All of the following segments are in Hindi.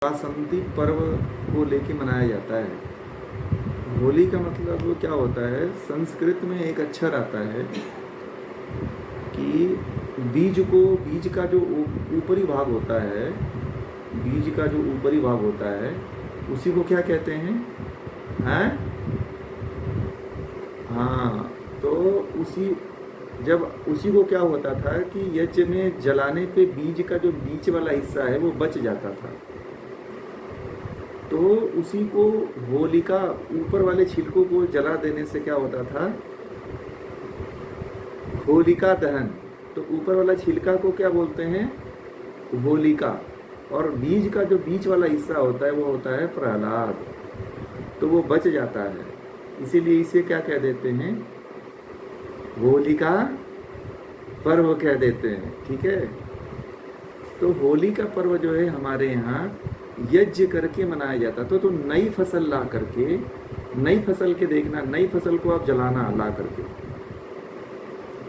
वासंती पर्व को लेके मनाया जाता है। होली का मतलब क्या होता है, संस्कृत में एक अक्षर आता है कि बीज का जो ऊपरी भाग होता है, बीज का जो ऊपरी भाग होता है उसी को क्या कहते हैं? हाँ, तो उसी को क्या होता था कि यज्ञ में जलाने पे बीज का जो बीच वाला हिस्सा है वो बच जाता था, तो उसी को होलिका ऊपर वाले छिलकों को जला देने से क्या होता था? होलिका दहन। तो ऊपर वाला छिलका को क्या बोलते हैं? होलिका। और बीज का जो बीच वाला हिस्सा होता है वो होता है प्रहलाद, तो वो बच जाता है, इसीलिए इसे क्या कह देते हैं? होलिका पर्व कह देते हैं। ठीक है, तो होली का पर्व जो है हमारे यहाँ यज्ञ करके मनाया जाता। तो नई फसल ला करके, नई फसल के देखना, नई फसल को आप जलाना ला करके,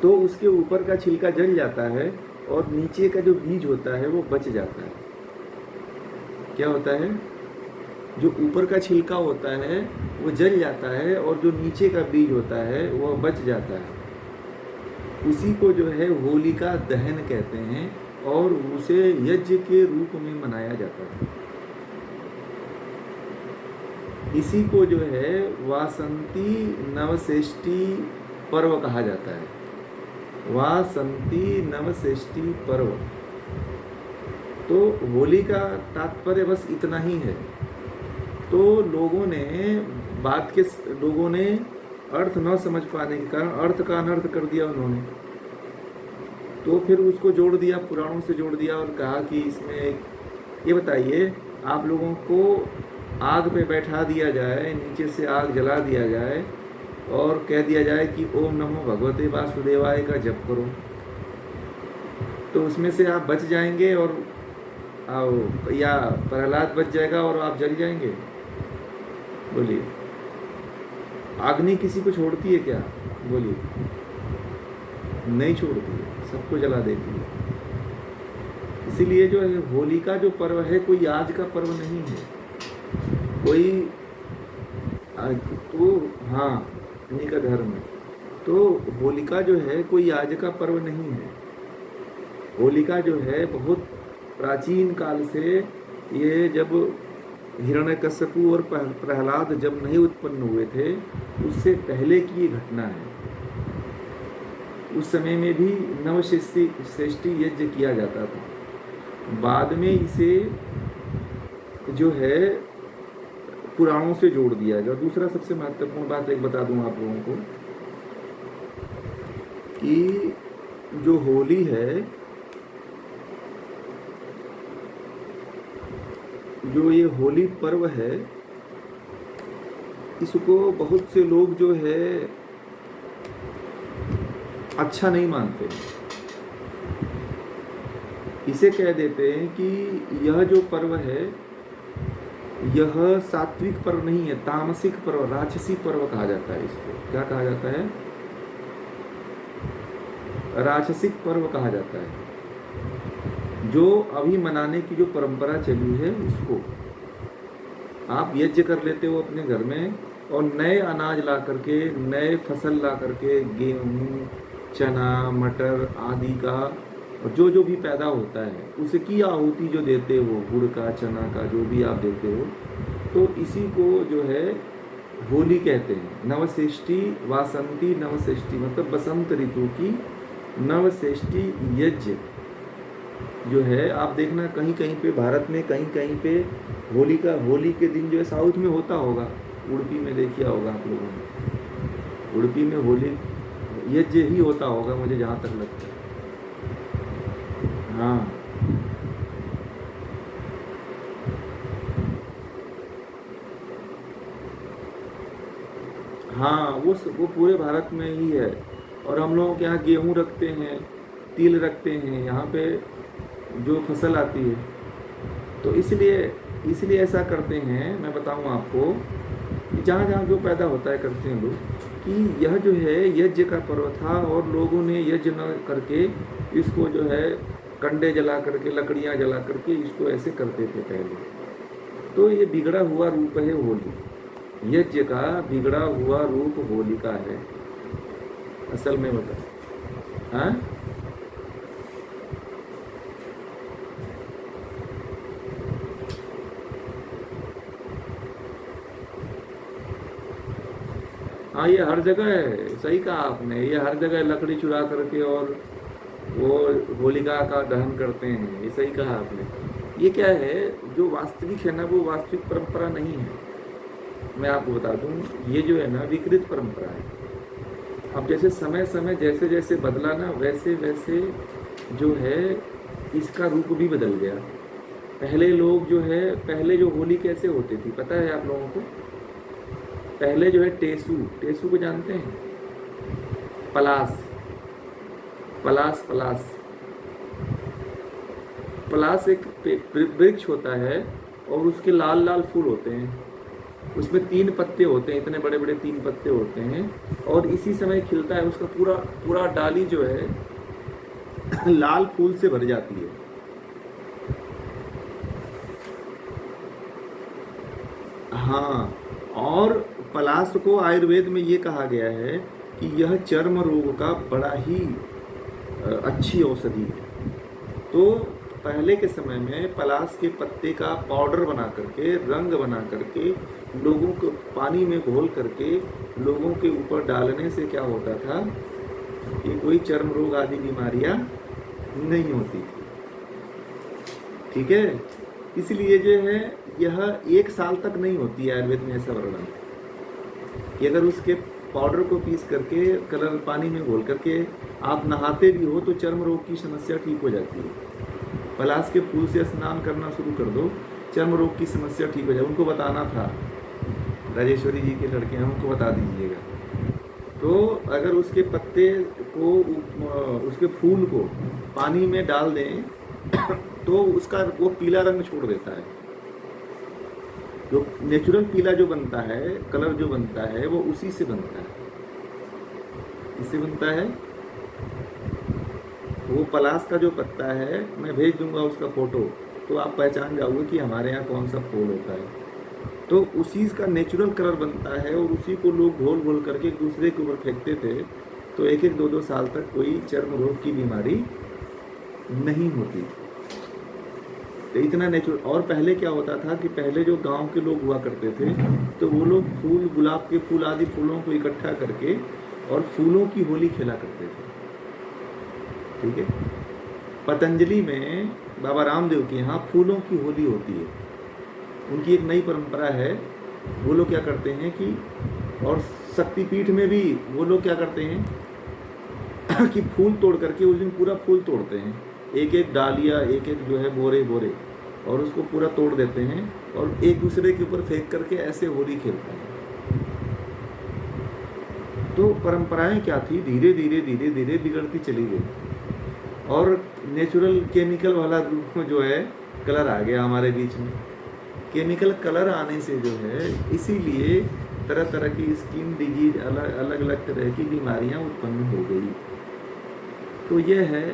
तो उसके ऊपर का छिलका जल जाता है और नीचे का जो बीज होता है वो बच जाता है। क्या होता है? जो ऊपर का छिलका होता है वो जल जाता है और जो नीचे का बीज होता है वो बच जाता है। उसी को जो है होलिका दहन कहते हैं और उसे यज्ञ के रूप में मनाया जाता है। इसी को जो है वासंती नवषष्ठी पर्व कहा जाता है। वासंती नवषष्ठी पर्व। तो होली का तात्पर्य बस इतना ही है। तो लोगों ने अर्थ न समझ पाने के कारण अर्थ का अनर्थ कर दिया उन्होंने, तो फिर उसको जोड़ दिया, पुराणों से जोड़ दिया और कहा कि इसमें ये बताइए, आप लोगों को आग पे बैठा दिया जाए, नीचे से आग जला दिया जाए और कह दिया जाए कि ओम नमो भगवते वासुदेवाय का जप करो, तो उसमें से आप बच जाएंगे और या प्रहलाद बच जाएगा और आप जल जाएंगे? बोलिए, अग्नि किसी को छोड़ती है क्या? बोलिए, नहीं छोड़ती है, सबको जला देती है। इसीलिए जो है होली का जो पर्व है कोई आज का पर्व नहीं है, कोई तो हाँ इन्हीं का धर्म है। तो होलिका जो है कोई आज का पर्व नहीं है। होलिका जो है बहुत प्राचीन काल से, ये जब हिरण्यकश्यपु और प्रहलाद जब नहीं उत्पन्न हुए थे उससे पहले की ये घटना है। उस समय में भी नवषष्ठी यज्ञ किया जाता था। बाद में इसे जो है पुराणों से जोड़ दिया गया। दूसरा सबसे महत्वपूर्ण बात एक बता दूं आप लोगों को कि जो होली है, जो ये होली पर्व है, इसको बहुत से लोग जो है अच्छा नहीं मानते। इसे कह देते हैं कि यह जो पर्व है यह सात्विक पर्व नहीं है, तामसिक पर्व, राक्षसी पर्व कहा जाता है। इसको क्या कहा जाता है? राक्षसिक पर्व कहा जाता है। जो अभी मनाने की जो परंपरा चली है उसको आप यज्ञ कर लेते हो अपने घर में और नए अनाज ला करके, नए फसल ला करके, गेहूँ, चना, मटर आदि का और जो भी पैदा होता है उसकी आहुति जो देते हो, गुड़ का, चना का, जो भी आप देते हो, तो इसी को जो है होली कहते हैं। नवषष्ठी, वासंती नवषष्ठी मतलब बसंत ऋतु की नवषष्ठी यज्ञ जो है, आप देखना कहीं कहीं पे भारत में, कहीं कहीं पे होली के दिन जो है साउथ में होता होगा, उड़पी में देखिए होगा आप लोगों ने, उड़पी में होली यज्ञ ही होता होगा मुझे जहाँ तक लगता है। हाँ, हाँ, वो पूरे भारत में ही है। और हम लोगों के यहाँ गेहूँ रखते हैं, तिल रखते हैं, यहाँ पे जो फसल आती है, तो इसलिए ऐसा करते हैं। मैं बताऊँ आपको कि जहाँ जहाँ जो पैदा होता है करते हैं लोग, कि यह जो है यज्ञ का पर्व था और लोगों ने यज्ञ न करके इसको जो है कंडे जला करके, लकड़ियाँ जला करके इसको ऐसे करते थे पहले। तो ये बिगड़ा हुआ रूप है होली। यज्ञ का बिगड़ा हुआ रूप होलिका है असल में, बता। हाँ, हाँ, ये हर जगह है, सही कहा आपने, ये हर जगह लकड़ी चुरा करके और वो होलिका का दहन करते हैं, ये सही कहा आपने। ये क्या है, जो वास्तविक है ना, वो वास्तविक परंपरा नहीं है। मैं आपको बता दूं, ये जो है ना, विकृत परंपरा है। अब जैसे समय समय जैसे जैसे बदला ना, वैसे वैसे जो है इसका रूप भी बदल गया। पहले लोग जो है, पहले जो होली कैसे होती थी पता है आप लोगों को? पहले जो है टेसू, टेसू को जानते हैं? पलास, पलास, पलास। पलास एक वृक्ष होता है और उसके लाल लाल फूल होते हैं। उसमें 3 पत्ते होते हैं, इतने बड़े बड़े 3 पत्ते होते हैं, और इसी समय खिलता है। उसका पूरा पूरा डाली जो है लाल फूल से भर जाती है। हाँ, और पलास को आयुर्वेद में ये कहा गया है कि यह चर्म रोग का बड़ा ही अच्छी औषधि है। तो पहले के समय में पलास के पत्ते का पाउडर बना करके, रंग बना करके, लोगों को पानी में घोल करके लोगों के ऊपर डालने से क्या होता था कि कोई चर्म रोग आदि बीमारियां नहीं होती थी। ठीक है, इसलिए जो है यह 1 साल तक नहीं होती है। आयुर्वेद में ऐसा वर्णन कि अगर उसके पाउडर को पीस करके कलर पानी में घोल करके आप नहाते भी हो तो चर्म रोग की समस्या ठीक हो जाती है। पलास के फूल से स्नान करना शुरू कर दो, चर्म रोग की समस्या ठीक हो जाए। उनको बताना था, राजेश्वरी जी के लड़के हैं, उनको बता दीजिएगा। तो अगर उसके पत्ते को, उसके फूल को पानी में डाल दें तो उसका वो पीला रंग छोड़ देता है। जो नेचुरल पीला जो बनता है, कलर जो बनता है, वो उसी से बनता है। इससे बनता है वो पलास का जो पत्ता है, मैं भेज दूंगा उसका फोटो, तो आप पहचान जाओगे कि हमारे यहाँ कौन सा फूल होता है। तो उसी का नेचुरल कलर बनता है और उसी को लोग घोल घोल करके एक दूसरे के ऊपर फेंकते थे। तो 1-1, 2-2 साल तक कोई चर्म रोग की बीमारी नहीं होती। तो इतना नेचुरल। और पहले क्या होता था कि पहले जो गांव के लोग हुआ करते थे, तो वो लोग फूल, गुलाब के फूल आदि फूलों को इकट्ठा करके और फूलों की होली खेला करते थे। ठीक है, पतंजलि में बाबा रामदेव के यहाँ फूलों की होली होती है। उनकी एक नई परंपरा है। वो लोग क्या करते हैं कि, और शक्तिपीठ में भी वो लोग क्या करते हैं कि फूल तोड़ करके उस दिन पूरा फूल तोड़ते हैं, एक एक डालिया, एक एक जो है बोरे बोरे, और उसको पूरा तोड़ देते हैं और एक दूसरे के ऊपर फेंक करके ऐसे होली खेलते हैं। तो परंपराएं क्या थी, धीरे धीरे धीरे धीरे बिगड़ती चली गई और नेचुरल केमिकल वाला रूप में जो है कलर आ गया हमारे बीच में। केमिकल कलर आने से जो है, इसीलिए तरह तरह की स्किन डिजीज, अलग अलग तरह की बीमारियां उत्पन्न हो गई। तो यह है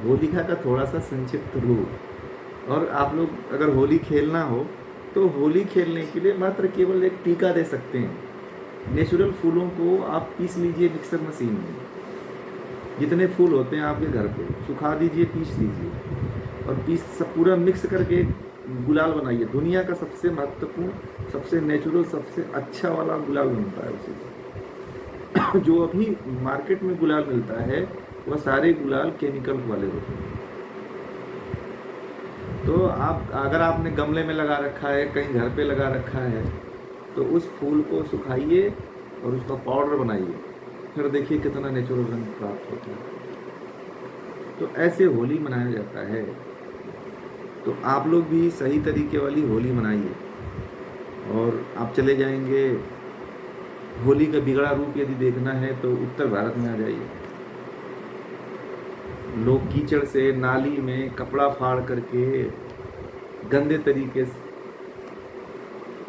होलिका का थोड़ा सा संक्षिप्त रूप। और आप लोग अगर होली खेलना हो तो होली खेलने के लिए मात्र केवल एक टीका दे सकते हैं। नेचुरल फूलों को आप पीस लीजिए मिक्सर मशीन में, जितने फूल होते हैं आपके घर पे सुखा दीजिए, पीस दीजिए और पीस सब पूरा मिक्स करके गुलाल बनाइए। दुनिया का सबसे महत्वपूर्ण, सबसे नेचुरल, सबसे अच्छा वाला गुलाल बनता है उसे। जो अभी मार्केट में गुलाल मिलता है वह सारे गुलाल केमिकल वाले होते हैं। तो आप, अगर आपने गमले में लगा रखा है, कहीं घर पे लगा रखा है, तो उस फूल को सुखाइए और उसका पाउडर बनाइए, फिर देखिए कितना नेचुरल रंग प्राप्त होता है। तो ऐसे होली मनाया जाता है। तो आप लोग भी सही तरीके वाली होली मनाइए। और आप चले जाएंगे, होली का बिगड़ा रूप यदि देखना है तो उत्तर भारत में आ जाइए। लोग कीचड़ से, नाली में कपड़ा फाड़ करके गंदे तरीके से,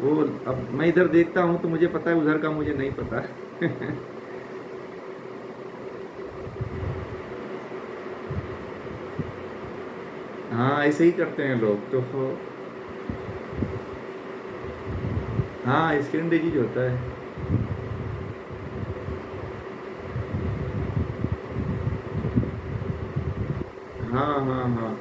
वो, अब मैं इधर देखता हूँ तो मुझे पता है, उधर का मुझे नहीं पता। हाँ, ऐसे ही करते हैं लोग। तो हाँ, स्किन डिजीज होता है। हाँ हाँ हाँ।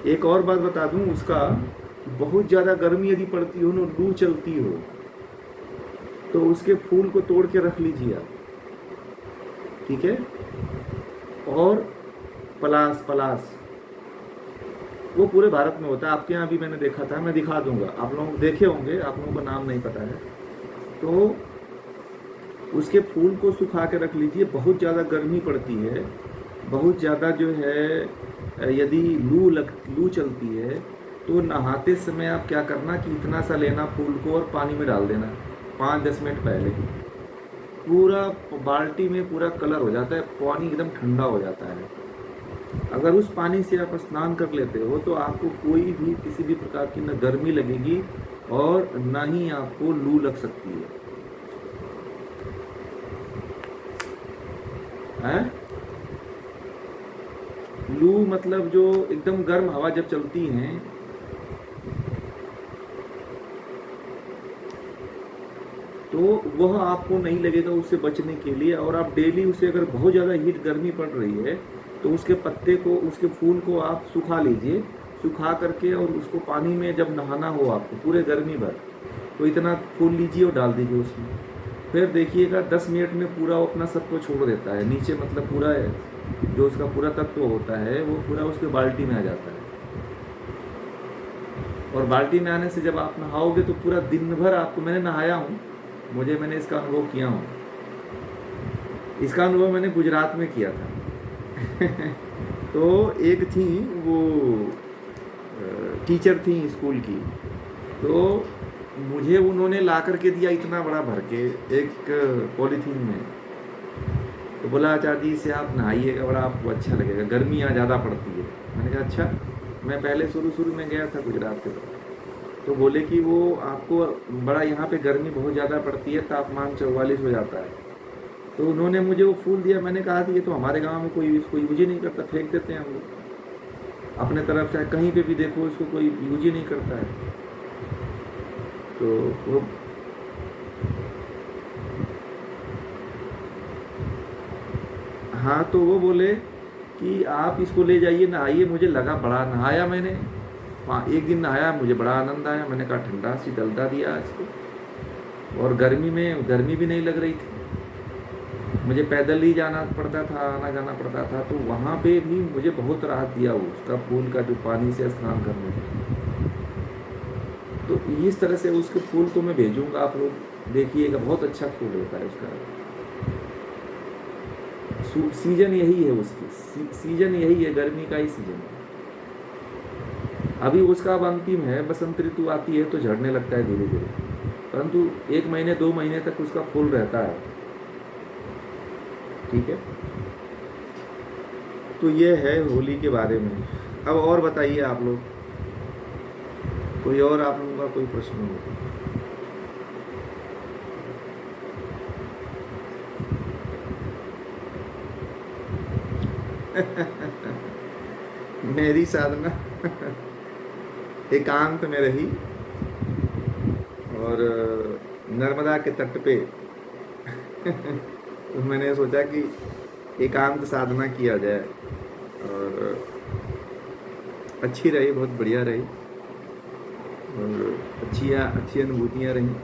एक और बात बता दूं उसका, कि बहुत ज़्यादा गर्मी यदि पड़ती हो ना, लू चलती हो, तो उसके फूल को तोड़ के रख लीजिए आप। ठीक है। और पलास, पलास वो पूरे भारत में होता है, आपके यहाँ भी मैंने देखा था, मैं दिखा दूंगा, आप लोग देखे होंगे, आप लोगों को नाम नहीं पता है। तो उसके फूल को सुखा के रख लीजिए। बहुत ज़्यादा गर्मी पड़ती है, बहुत ज़्यादा जो है, यदि लू चलती है, तो नहाते समय आप क्या करना कि इतना सा लेना फूल को और पानी में डाल देना 5-10 मिनट पहले। पूरा बाल्टी में पूरा कलर हो जाता है, पानी एकदम ठंडा हो जाता है। अगर उस पानी से आप स्नान कर लेते हो तो आपको कोई भी किसी भी प्रकार की न गर्मी लगेगी और ना ही आपको लू लग सकती है। लू मतलब जो एकदम गर्म हवा जब चलती हैं, तो वह आपको नहीं लगेगा उससे बचने के लिए। और आप डेली उसे, अगर बहुत ज़्यादा हीट गर्मी पड़ रही है, तो उसके पत्ते को, उसके फूल को आप सुखा लीजिए। सुखा करके और उसको पानी में जब नहाना हो आपको पूरे गर्मी भर, तो इतना फूल लीजिए और डाल दीजिए उसमें। फिर देखिएगा 10 मिनट में पूरा वो अपना सत्व छोड़ देता है नीचे, मतलब पूरा जो उसका पूरा तत्व होता है वो पूरा उसके बाल्टी में आ जाता है। और बाल्टी में आने से जब आप नहाओगे तो पूरा दिन भर आपको, मैंने नहाया हूँ, मैंने इसका अनुभव किया हूँ। इसका अनुभव मैंने गुजरात में किया था। तो एक थी वो टीचर थी स्कूल की, तो मुझे उन्होंने ला करके दिया इतना बड़ा भर के एक पॉलीथीन में। तो बोला आचार्य जी से आप नहाइएगा, बड़ा आपको अच्छा लगेगा, गर्मी यहाँ ज़्यादा पड़ती है। मैंने कहा अच्छा। मैं पहले शुरू शुरू में गया था गुजरात के तरफ, तो बोले कि वो आपको बड़ा यहाँ पे गर्मी बहुत ज़्यादा पड़ती है, तापमान 44 हो जाता है। तो उन्होंने मुझे वो फूल दिया। मैंने कहा कि ये तो हमारे गांव में कोई इसको यूज ही नहीं करता, फेंक देते हैं हम लोग अपने तरफ, चाहे कहीं पे भी देखो इसको कोई यूज ही नहीं करता है। तो वो, हाँ, तो वो बोले कि आप इसको ले जाइए, नहाइए। मुझे लगा, बड़ा नहाया मैंने, वहाँ एक दिन नहाया, मुझे बड़ा आनंद आया। मैंने कहा ठंडा शीतलता दिया आज तो। और गर्मी में गर्मी भी नहीं लग रही थी, मुझे पैदल ही जाना पड़ता था, आना जाना पड़ता था, तो वहाँ पे भी मुझे बहुत राहत दिया वो उसका फूल का, जो पानी से स्नान करने में। तो इस तरह से उसके फूल को मैं भेजूंगा, आप लोग देखिएगा, बहुत अच्छा फूल होता है उसका। सीजन यही है उसकी, सीजन यही है, गर्मी का ही सीजन है। अभी उसका अब अंतिम है, बसंत ऋतु आती है तो झड़ने लगता है धीरे धीरे, परंतु 1 महीने 2 महीने तक उसका फूल रहता है। ठीक है। तो ये है होली के बारे में। अब और बताइए आप लोग, कोई और आप लोगों का कोई प्रश्न हो? मेरी साधना एकांत में रही, और नर्मदा के तट पे तो मैंने सोचा कि एकांत साधना किया जाए, और अच्छी रही, बहुत बढ़िया रही, और अच्छी अनुभूतियाँ रहीं।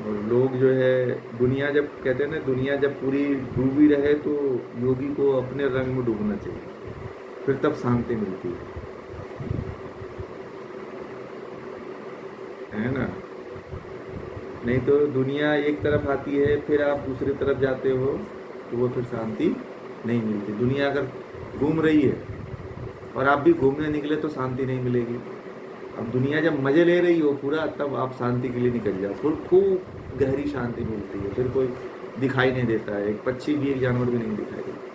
और लोग जो है, दुनिया जब कहते हैं ना, दुनिया जब पूरी डूबी रहे तो योगी को अपने रंग में डूबना चाहिए, फिर तब शांति मिलती है ना। नहीं तो दुनिया एक तरफ आती है, फिर आप दूसरी तरफ जाते हो, तो वो फिर शांति नहीं मिलती। दुनिया अगर घूम रही है और आप भी घूमने निकले तो शांति नहीं मिलेगी। अब दुनिया जब मज़े ले रही हो पूरा, तब आप शांति के लिए निकल जाओ, फिर खूब गहरी शांति मिलती है, फिर कोई दिखाई नहीं देता है, एक पक्षी भी, एक जानवर भी नहीं दिखाई देता।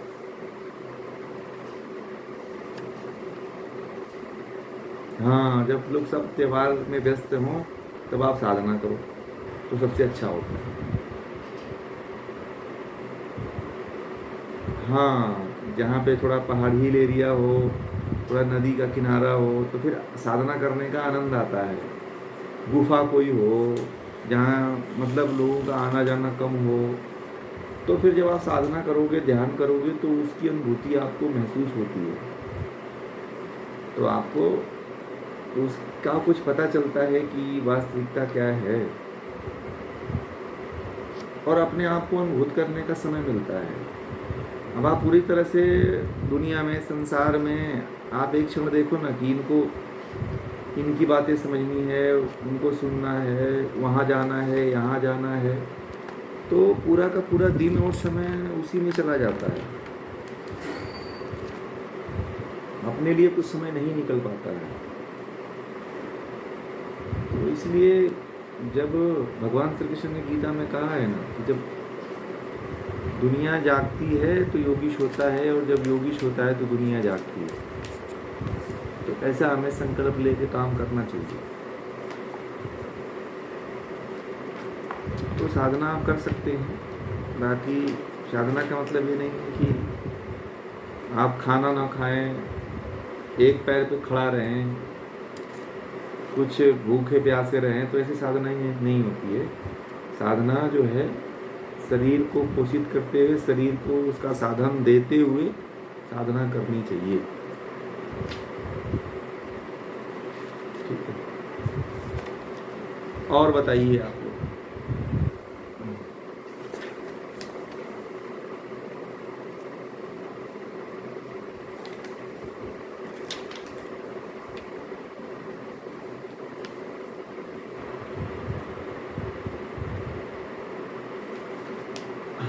हाँ, जब लोग सब त्योहार में व्यस्त हों, तब आप साधना करो। तो सबसे अच्छा होता है। हाँ, जहाँ पे थोड़ा पहाड़ी हिल एरिया हो, थोड़ा नदी का किनारा हो, तो फिर साधना करने का आनंद आता है। गुफा कोई हो, जहाँ मतलब लोगों का आना जाना कम हो, तो फिर जब आप साधना करोगे, ध्यान करोगे, तो उसकी अनुभूति आपको महसूस होती है। तो आपको उसका कुछ पता चलता है कि वास्तविकता क्या है, और अपने आप को अनुभूत करने का समय मिलता है। अब आप पूरी तरह से दुनिया में, संसार में, आप एक क्षण देखो ना कि इनकी बातें समझनी है, उनको सुनना है, वहाँ जाना है, यहाँ जाना है, तो पूरा का पूरा दिन और समय उसी में चला जाता है। अपने लिए कुछ समय नहीं निकल पाता है। तो इसलिए जब भगवान श्री कृष्ण ने गीता में कहा है ना कि जब दुनिया जागती है तो योगीश होता है, और जब योगीश होता है तो दुनिया जागती है, तो ऐसा हमें संकल्प लेके काम करना चाहिए। तो साधना आप कर सकते हैं। बाकी साधना का मतलब ये नहीं है कि आप खाना ना खाएं, एक पैर पे खड़ा रहें, कुछ भूखे प्यासे रहें, तो ऐसी साधना ही नहीं होती है। साधना जो है, शरीर को पोषित करते हुए, शरीर को उसका साधन देते हुए साधना करनी चाहिए। ठीक है, और बताइए आप लोग।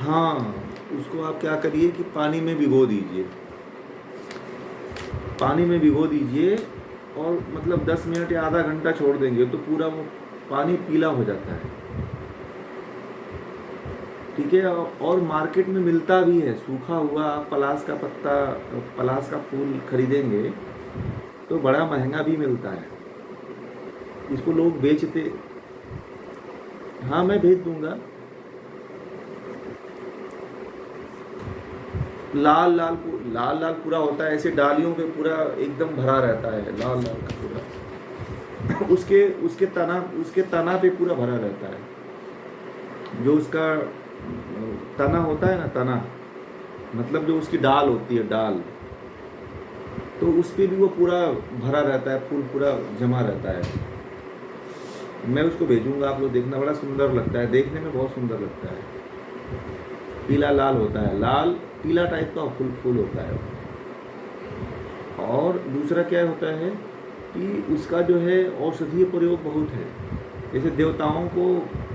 हाँ, उसको आप क्या करिए कि पानी में भिगो दीजिए, पानी में भिगो दीजिए, और मतलब 10 मिनट या आधा घंटा छोड़ देंगे तो पूरा वो पानी पीला हो जाता है। ठीक है, और मार्केट में मिलता भी है सूखा हुआ पलास का पत्ता, पलास का फूल खरीदेंगे तो बड़ा महंगा भी मिलता है। इसको लोग बेचते। हाँ, मैं भेज दूंगा। लाल लाल लाल लाल पूरा होता है, ऐसे डालियों पे पूरा एकदम भरा रहता है, लाल लाल का पूरा। उसके उसके तना पे पूरा भरा रहता है। जो उसका तना होता है ना, तना मतलब जो उसकी डाल होती है, डाल, तो उस पे भी वो पूरा भरा रहता है, फूल पूरा जमा रहता है। मैं उसको भेजूंगा, आप लोग देखना, बड़ा सुंदर लगता है, देखने में बहुत सुंदर लगता है। पीला लाल होता है, लाल पीला टाइप का फूल होता है। और दूसरा क्या होता है कि उसका जो है औषधीय प्रयोग बहुत है। जैसे देवताओं को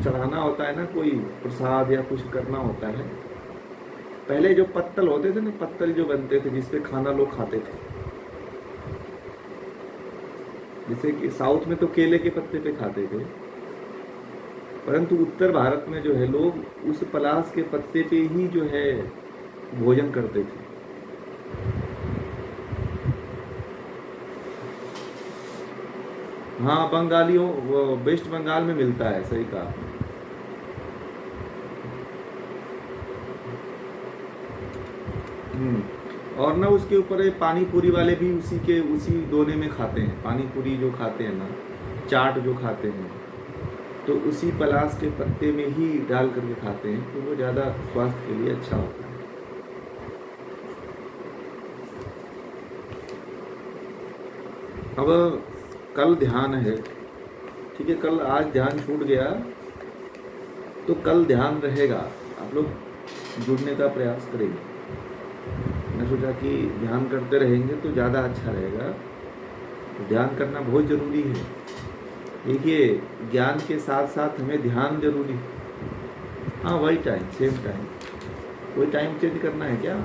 चढ़ाना होता है ना, कोई प्रसाद या कुछ करना होता है, पहले जो पत्तल होते थे ना, पत्तल जो बनते थे जिसपे खाना लोग खाते थे, जैसे कि साउथ में तो केले के पत्ते पे खाते थे, परंतु उत्तर भारत में जो है लोग उस पलास के पत्ते पे ही जो है भोजन करते थे। हाँ, बंगालियों, वो वेस्ट बंगाल में मिलता है, सही कहा आपने। और ना उसके ऊपर पानी पूरी वाले भी उसी दोने में खाते हैं, पानी पूरी जो खाते हैं ना, चाट जो खाते हैं, तो उसी पलास के पत्ते में ही डाल करके खाते हैं, तो वो ज़्यादा स्वास्थ्य के लिए अच्छा होता है। अब कल ध्यान है, ठीक है, कल आज ध्यान छूट गया तो कल ध्यान रहेगा, आप लोग जुड़ने का प्रयास करेंगे। मैं सोचा कि ध्यान करते रहेंगे तो ज़्यादा अच्छा रहेगा। तो ध्यान करना बहुत ज़रूरी है। देखिए, ज्ञान के साथ साथ हमें ध्यान जरूरी है। हाँ, वही टाइम, सेम टाइम। कोई टाइम चेंज करना है क्या?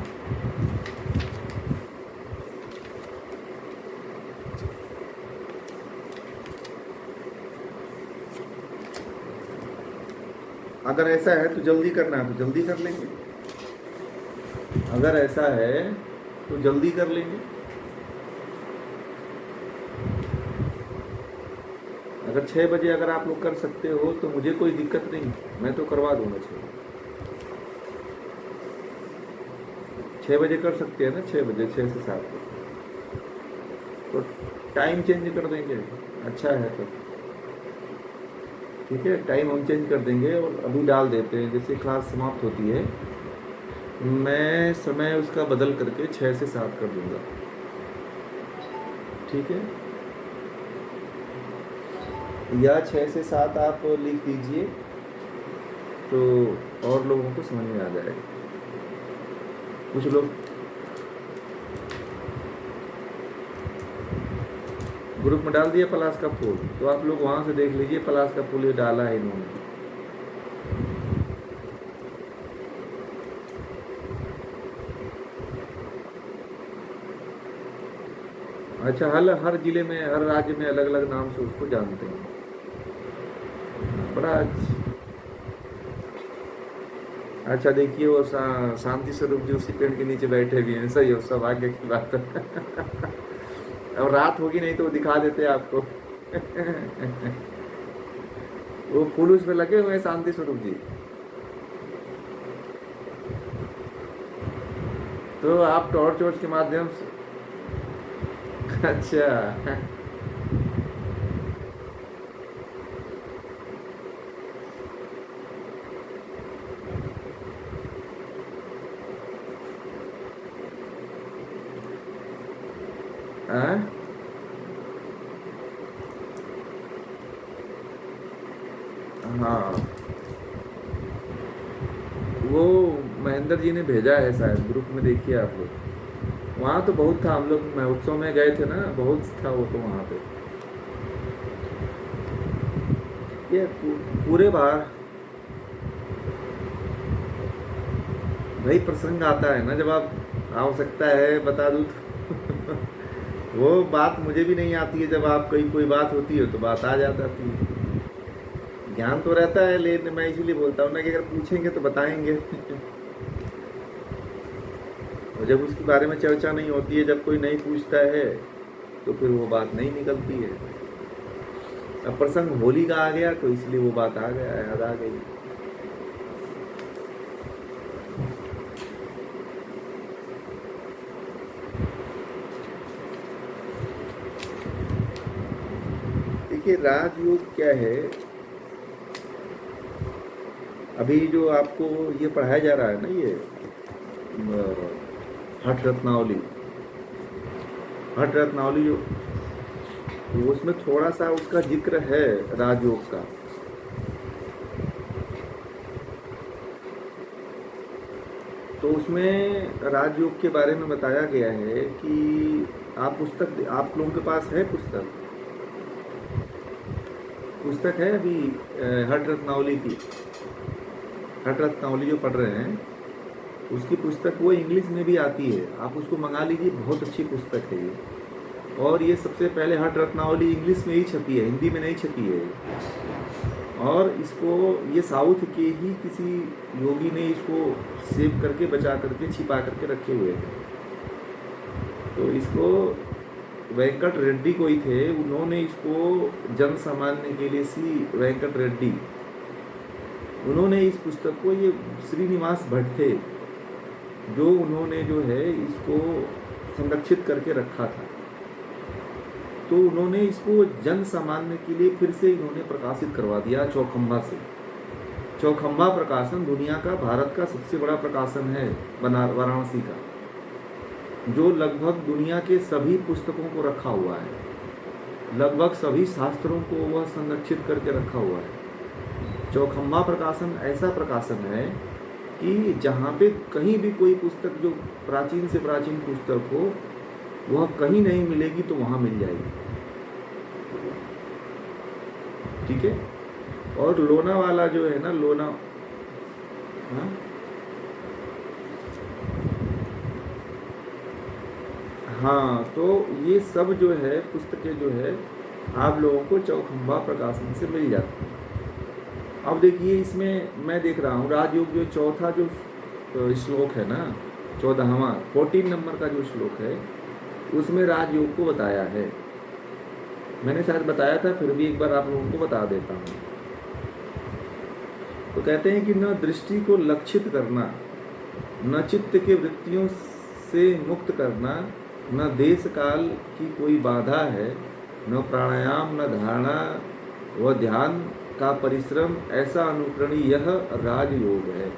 अगर ऐसा है तो जल्दी करना है तो जल्दी कर लेंगे, अगर ऐसा है तो जल्दी कर लेंगे। अगर 6 बजे अगर आप लोग कर सकते हो तो मुझे कोई दिक्कत नहीं, मैं तो करवा दूंगा 6 बजे कर सकते हैं ना, 6 बजे, 6 से 7 तो टाइम चेंज कर देंगे। अच्छा है तो ठीक है, टाइम हम चेंज कर देंगे और अभी डाल देते हैं, जैसे क्लास समाप्त होती है मैं समय उसका बदल करके 6 से 7 कर दूंगा। ठीक है, या 6 से 7 आप लिख दीजिए तो और लोगों को समझ में आ जाएगा। कुछ लोग ग्रुप में डाल दिया पलाश का फूल, तो आप लोग वहाँ से देख लीजिए पलाश का फूल ये डाला है इन्होंने। अच्छा, हर जिले में, हर राज्य में अलग अलग नाम से उसको जानते हैं। बड़ा अच्छा, देखिए वो शांति स्वरूप जी उसी पेड़ के नीचे बैठे भी हैं, सही हो, सौभाग्य की बात है। और रात होगी नहीं तो वो दिखा देते हैं आपको। वो फूल उसमें लगे हुए हैं शांति स्वरूप जी, तो आप टॉर्च वॉर्च के माध्यम से। अच्छा। हाँ हाँ, वो महेंद्र जी ने भेजा है शायद ग्रुप में, देखिए आप लोग। वहाँ तो बहुत था, हम लोग महोत्सव में गए थे ना, बहुत था वो तो वहाँ पे। ये पूरे बार भाई प्रसंग आता है ना, जब आप आवश्यकता है बता दूँ तो। वो बात मुझे भी नहीं आती है, जब आप कोई बात होती है तो बात आ जाती है। ज्ञान तो रहता है, लेकिन मैं इसीलिए बोलता हूँ ना कि अगर पूछेंगे तो बताएंगे। और जब उसके बारे में चर्चा नहीं होती है, जब कोई नहीं पूछता है तो फिर वो बात नहीं निकलती है। अब प्रसंग होली का आ गया तो इसलिए वो बात आ गया, याद आ गई। देखिए राजयोग क्या है, अभी जो आपको ये पढ़ाया जा रहा है ना, ये हठ रत्नावली, हठ रत्नावली जो, तो उसमें थोड़ा सा उसका जिक्र है राजयोग का। तो उसमें राजयोग के बारे में बताया गया है कि आप पुस्तक, आप लोगों के पास है पुस्तक, पुस्तक है अभी हठ रत्नावली की, हठ रत्नावली जो पढ़ रहे हैं उसकी पुस्तक, वो इंग्लिश में भी आती है, आप उसको मंगा लीजिए, बहुत अच्छी पुस्तक है ये। और ये सबसे पहले हठ रत्नावली इंग्लिश में ही छपी है, हिंदी में नहीं छपी है। और इसको ये साउथ के ही किसी योगी ने इसको सेव करके, बचा करके, छिपा करके रखे हुए थे। तो इसको वेंकट रेड्डी कोई थे, उन्होंने इसको जन सामान्य के लिए, सी वेंकट रेड्डी, उन्होंने इस पुस्तक को, ये श्रीनिवास भट्ट थे जो उन्होंने जो है इसको संरक्षित करके रखा था। तो उन्होंने इसको जन सामान्य के लिए फिर से इन्होंने प्रकाशित करवा दिया चौखंबा से। चौखंबा प्रकाशन दुनिया का, भारत का सबसे बड़ा प्रकाशन है, वाराणसी का, जो लगभग दुनिया के सभी पुस्तकों को रखा हुआ है, लगभग सभी शास्त्रों को वह संरक्षित करके रखा हुआ है। चौखंबा प्रकाशन ऐसा प्रकाशन है कि जहाँ पे कहीं भी कोई पुस्तक जो प्राचीन से प्राचीन पुस्तक हो, वह कहीं नहीं मिलेगी तो वहाँ मिल जाएगी। ठीक है। और लोनावाला जो है ना, हाँ, तो ये सब जो है पुस्तकें जो है आप लोगों को चौखंबा प्रकाशन से मिल जाती है। अब देखिए इसमें मैं देख रहा हूँ राजयोग जो चौथा जो श्लोक है ना, 14वां 14 नंबर का जो श्लोक है, उसमें राजयोग को बताया है। मैंने शायद बताया था, फिर भी एक बार आप लोगों को बता देता हूँ। तो कहते हैं कि न दृष्टि को लक्षित करना, न चित्त के वृत्तियों से मुक्त करना, न देश काल की कोई बाधा है, न प्राणायाम, न धारणा व ध्यान का परिश्रम, ऐसा अनुकरणीय यह राजयोग है।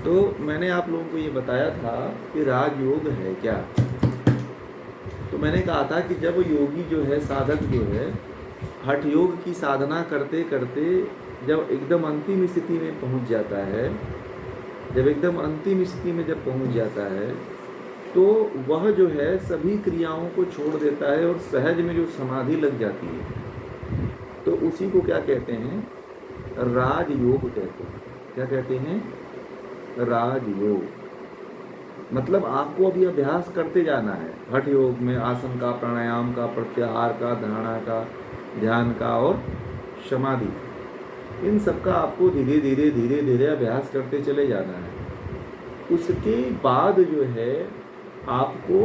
तो मैंने आप लोगों को ये बताया था कि राजयोग है क्या। तो मैंने कहा था कि जब योगी जो है, साधक जो है, हठ योग की साधना करते करते जब एकदम अंतिम स्थिति में पहुंच जाता है, जब एकदम अंतिम स्थिति में जब पहुंच जाता है, तो वह जो है सभी क्रियाओं को छोड़ देता है और सहज में जो समाधि लग जाती है, तो उसी को क्या कहते हैं, राजयोग कहते हैं। क्या कहते हैं, राजयोग। मतलब आपको अभी अभ्यास करते जाना है हठ योग में, आसन का, प्राणायाम का, प्रत्याहार का, धारणा का, ध्यान का और समाधि, इन सब का आपको धीरे धीरे धीरे धीरे अभ्यास करते चले जाना है। उसके बाद जो है आपको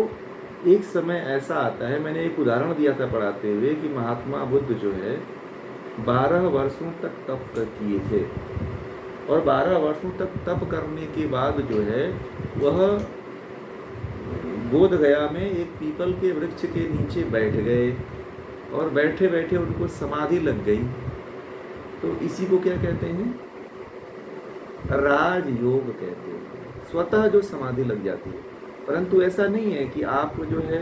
एक समय ऐसा आता है, मैंने एक उदाहरण दिया था पढ़ाते हुए कि महात्मा बुद्ध जो है 12 वर्षों तक तप किए थे, और 12 वर्षों तक तप करने के बाद जो है वह बोध गया में एक पीपल के वृक्ष के नीचे बैठ गए, और बैठे बैठे उनको समाधि लग गई। तो इसी को क्या कहते हैं, राजयोग कहते हैं। स्वतः जो समाधि लग जाती है। परंतु ऐसा नहीं है कि आप जो है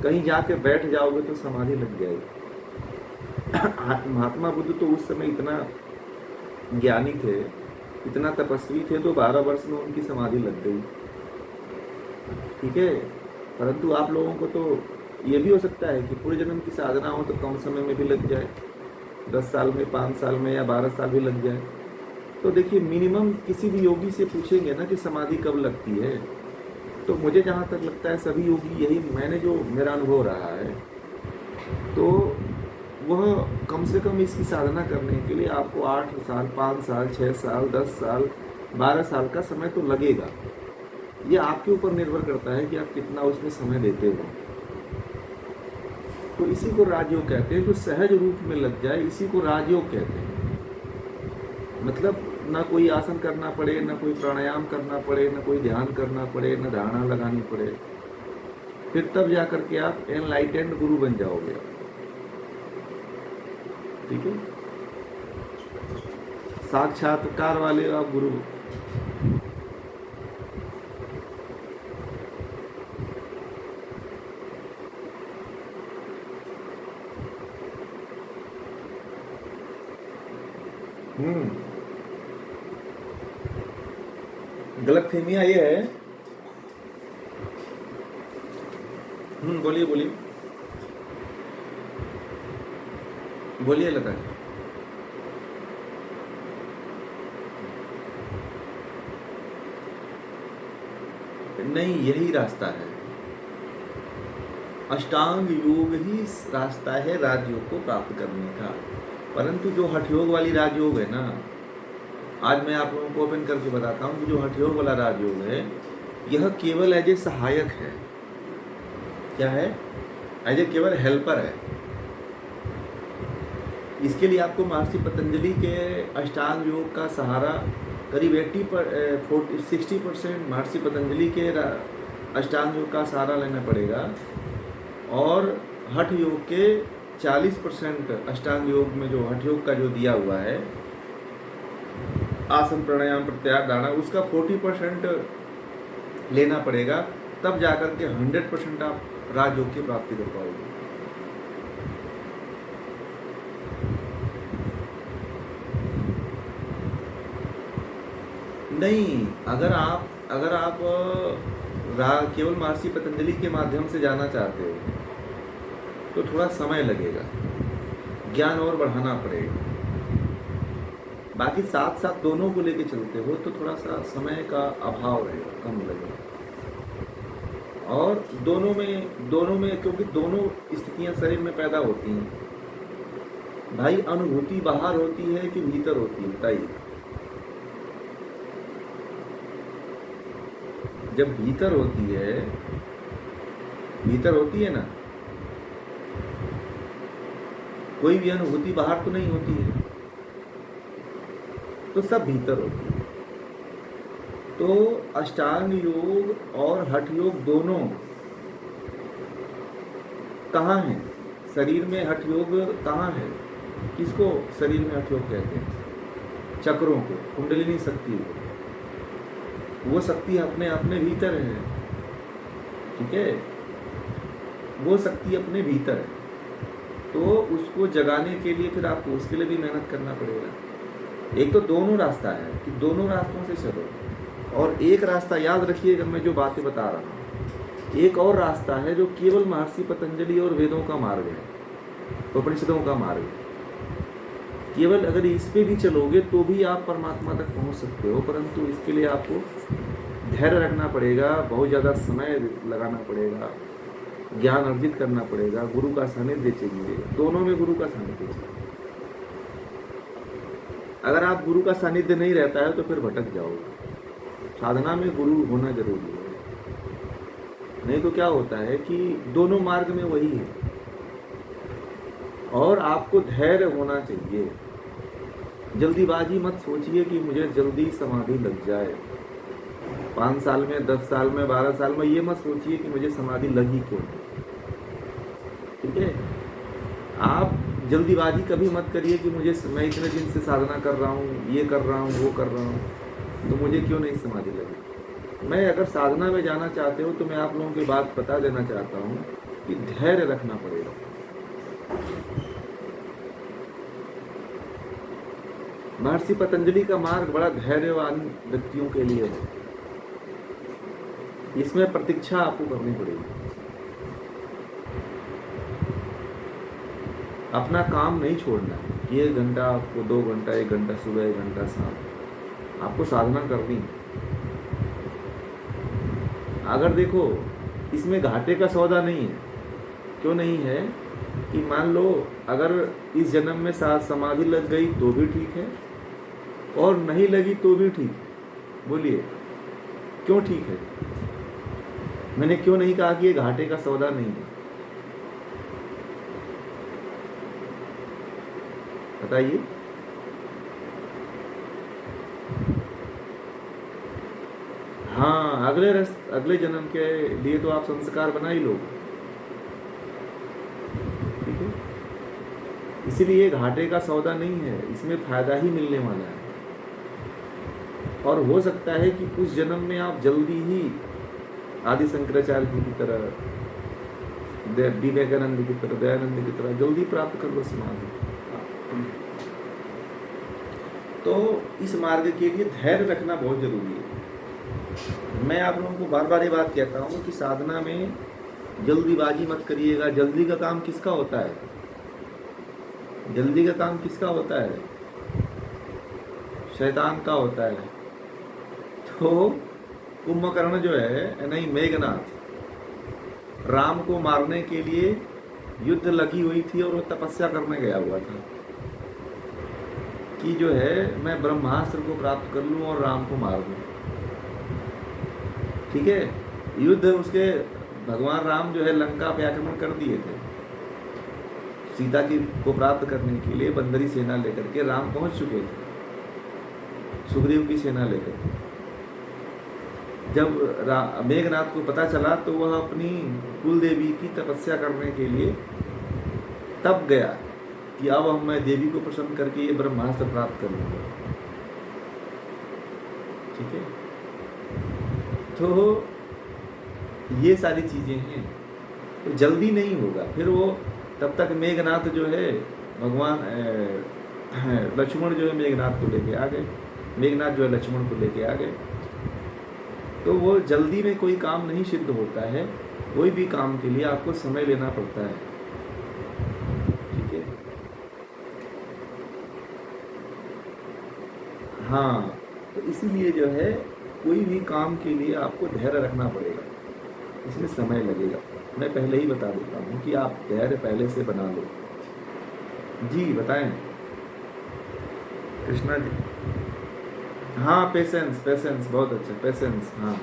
कहीं जाके बैठ जाओगे तो समाधि लग जाएगी। महात्मा बुद्ध तो उस समय इतना ज्ञानी थे, इतना तपस्वी थे, तो 12 वर्ष में उनकी समाधि लग गई। ठीक है। परंतु आप लोगों को तो ये भी हो सकता है कि पूरे जन्म की साधना हो तो कम समय में भी लग जाए, 10 साल में, 5 साल में या 12 साल भी लग जाए। तो देखिए, मिनिमम किसी भी योगी से पूछेंगे ना कि समाधि कब लगती है, तो मुझे जहाँ तक लगता है सभी योगी यही, मैंने जो मेरा अनुभव रहा है, तो वह कम से कम इसकी साधना करने के लिए आपको 8 साल, 5 साल, 6 साल, 10 साल, 12 साल का समय तो लगेगा। ये आपके ऊपर निर्भर करता है कि आप कितना उसमें समय देते हो। तो इसी को राजयोग कहते हैं, जो सहज रूप में लग जाए, इसी को राजयोग कहते हैं। मतलब ना कोई आसन करना पड़े, ना कोई प्राणायाम करना पड़े, ना कोई ध्यान करना पड़े, ना धारणा लगानी पड़े, फिर तब जाकर के आप एनलाइटेंड गुरु बन जाओगे। ठीक है, साक्षात्कार वाले आप गुरु। गलतफहमियां ये है। बोलिए बोलिए बोलिए लता जी। नहीं, यही रास्ता है, अष्टांग योग ही रास्ता है राजयोग को प्राप्त करने का। परंतु जो हठ योग वाली राजयोग है ना, आज मैं आप लोगों को ओपन करके बताता हूँ कि जो हठ योग वाला राजयोग है, यह केवल एज ए सहायक है। क्या है, एज ए केवल हेल्पर है। इसके लिए आपको महर्षि पतंजलि के अष्टांग योग का सहारा, करीब 60% महर्षि पतंजलि के अष्टांग योग का सहारा लेना पड़ेगा, और हठ योग के 40% अष्टांग योग में जो हठ योग का जो दिया हुआ है, आसन, प्राणायाम, प्रत्याहार, धारणा, उसका 40% लेना पड़ेगा, तब जाकर के 100% आप राजयोग की प्राप्ति कर पाओगे। नहीं, अगर आप केवल महर्षि पतंजलि के माध्यम से जाना चाहते हो तो थोड़ा समय लगेगा, ज्ञान और बढ़ाना पड़ेगा। बाकी साथ साथ दोनों को लेके चलते हो तो थोड़ा सा समय का अभाव रहेगा, कम लगेगा। और दोनों में क्योंकि दोनों स्थितियां शरीर में पैदा होती हैं भाई, अनुभूति बाहर होती है कि भीतर होती है, बताइए। जब भीतर होती है ना, कोई भी अनुभूति बाहर तो नहीं होती है, तो सब भीतर होती है। तो अष्टांग योग और हठ योग दोनों कहाँ हैं? शरीर में हठ योग कहाँ है? किसको शरीर में हठ योग कहते हैं? चक्रों को, कुंडलिनी शक्ति को। वो शक्ति अपने अपने भीतर है, ठीक है, वो शक्ति अपने भीतर है। तो उसको जगाने के लिए फिर आपको उसके लिए भी मेहनत करना पड़ेगा। एक तो दोनों रास्ता है कि दोनों रास्तों से चलो, और एक रास्ता याद रखिएगा, मैं जो बातें बता रहा हूँ, एक और रास्ता है जो केवल महर्षि पतंजलि और वेदों का मार्ग है, उपनिषदों का मार्ग है। केवल अगर इस पे भी चलोगे तो भी आप परमात्मा तक पहुँच सकते हो, परंतु इसके लिए आपको धैर्य रखना पड़ेगा, बहुत ज़्यादा समय लगाना पड़ेगा, ज्ञान अर्जित करना पड़ेगा, गुरु का सानिध्य चाहिए। दोनों में गुरु का सानिध्य चाहिए। अगर आप गुरु का सानिध्य नहीं रहता है तो फिर भटक जाओगे। साधना में गुरु होना जरूरी है, नहीं तो क्या होता है कि दोनों मार्ग में वही है। और आपको धैर्य होना चाहिए। जल्दीबाजी मत सोचिए कि मुझे जल्दी समाधि लग जाए, 5 साल में, 10 साल में, 12 साल में, ये मत सोचिए कि मुझे समाधि लगी क्यों। ठीक है, आप जल्दीबाजी कभी मत करिए कि मुझे, मैं इतने दिन से साधना कर रहा हूँ, ये कर रहा हूँ, वो कर रहा हूँ, तो मुझे क्यों नहीं समाधि लगी। मैं अगर साधना में जाना चाहते हो तो मैं आप लोगों की बात बता देना चाहता हूँ कि धैर्य रखना पड़ेगा। महर्षि पतंजलि का मार्ग बड़ा धैर्यवान व्यक्तियों के लिए है। इसमें प्रतीक्षा आपको करनी पड़ेगी। अपना काम नहीं छोड़ना कि 1 घंटा आपको, 2 घंटा, 1 घंटा सुबह, 1 घंटा शाम, आपको साधना करनी है। अगर देखो, इसमें घाटे का सौदा नहीं है। क्यों नहीं है? कि मान लो अगर इस जन्म में समाधि लग गई तो भी ठीक है, और नहीं लगी तो भी ठीक है। बोलिए क्यों ठीक है? मैंने क्यों नहीं कहा कि ये घाटे का सौदा नहीं है? बताइए। हाँ, अगले जन्म के लिए तो आप संस्कार बना ही लो, ठीक है। इसीलिए घाटे का सौदा नहीं है, इसमें फायदा ही मिलने वाला है। और हो सकता है कि उस जन्म में आप जल्दी ही आदि शंकराचार्य जी की तरह, विवेकानंद की तरह, दयानंद की तरह जल्दी प्राप्त कर लो समाधि। तो इस मार्ग के लिए धैर्य रखना बहुत जरूरी है। मैं आप लोगों को बार बार ये बात कहता हूँ कि साधना में जल्दीबाजी मत करिएगा। जल्दी का काम किसका होता है? जल्दी का काम किसका होता है? शैतान का होता है। तो कुंभकर्ण जो है, नहीं, मेघनाथ, राम को मारने के लिए युद्ध लगी हुई थी और वो तपस्या करने गया हुआ था कि जो है मैं ब्रह्मास्त्र को प्राप्त कर लूं और राम को मार दूं। ठीक है, युद्ध उसके, भगवान राम जो है लंका पे आक्रमण कर दिए थे। सीता की को प्राप्त करने के लिए बंदरी सेना लेकर के राम पहुंच चुके थे, सुग्रीव की सेना लेकर। जब मेघनाथ को पता चला तो वह अपनी कुल देवी की तपस्या करने के लिए तब गया कि अब मैं देवी को प्रसन्न करके ये ब्रह्मास्त्र प्राप्त कर लूंगा। ठीक है, तो ये सारी चीजें हैं। तो जल्दी नहीं होगा। फिर वो तब तक मेघनाथ जो है, भगवान लक्ष्मण जो है मेघनाथ को लेके आ गए, मेघनाथ जो है लक्ष्मण को लेके आ गए। तो वो जल्दी में कोई काम नहीं सिद्ध होता है। कोई भी काम के लिए आपको समय लेना पड़ता है। ठीक है, हाँ, तो इसीलिए जो है कोई भी काम के लिए आपको धैर्य रखना पड़ेगा, इसमें समय लगेगा। मैं पहले ही बता देता हूँ कि आप धैर्य पहले से बना लो। जी बताएं कृष्णा जी। हाँ, पेशेंस, बहुत अच्छा, पेशेंस। हाँ,